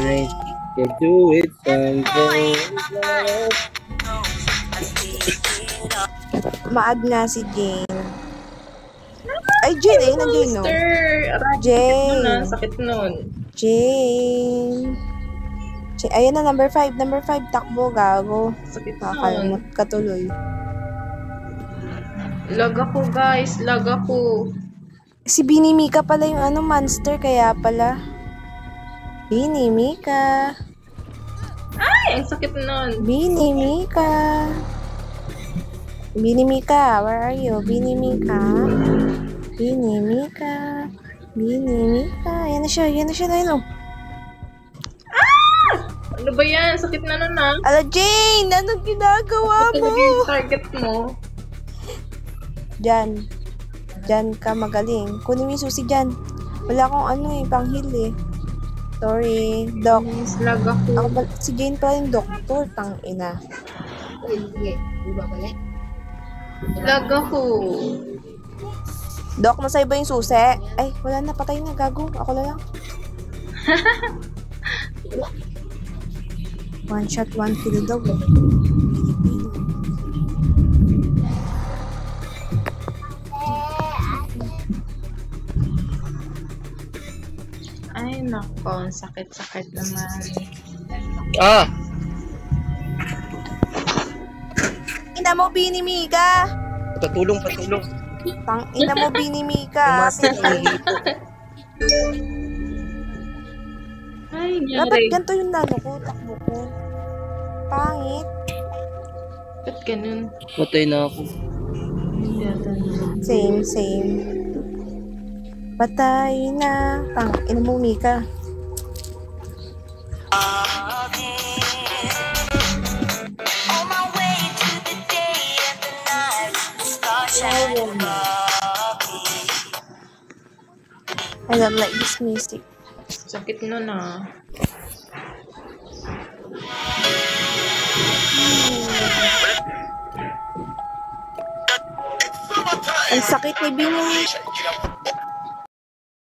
I can do it someday. Maag na si Jane. Ay, Jane, ayun na Jane, no? Jane. Sakit nun. Jane. Ayun na, number 5. Number 5, takbo, gago. Sakit Nakakalmot ka tuloy. Lag ako, guys. Lag ako. Si Bini Mika pala yung monster, kaya pala. Bini Mika. Ay, ang sakit nun. Bini Mika. Bini Mika, where are you? Bini Mika. Bini Mika. Bini Mika. Yan na siya, ayun. Ano ba yan? Sakit na nun, ah. Ala, Jane! Anong ginagawa mo? Talaga yung target mo. Diyan ka magaling. Kunin mo yung susi dyan. Wala akong pang-heal eh. Sorry, Doc. Lag ako. Si Jane pala yung doktor, tang-ina. Lag ako. Doc, nasa iba yung susi. Ay, wala na, patay na, gago. Ako na lang. One shot, one kill daw. Ay, nako. Sakit-sakit naman. Ah! Ina mo, Bini Mika! Patulong. Ina mo, Bini Mika! Master ng hito. Ay, Dapat nyari. ganito yung takbo ko. Pangit. Ba't ganun? Patay na ako. Same. Patay na. Ina mo, Mika. I don't like this music. Sakit nun, ah. Ang sakit ni Bini.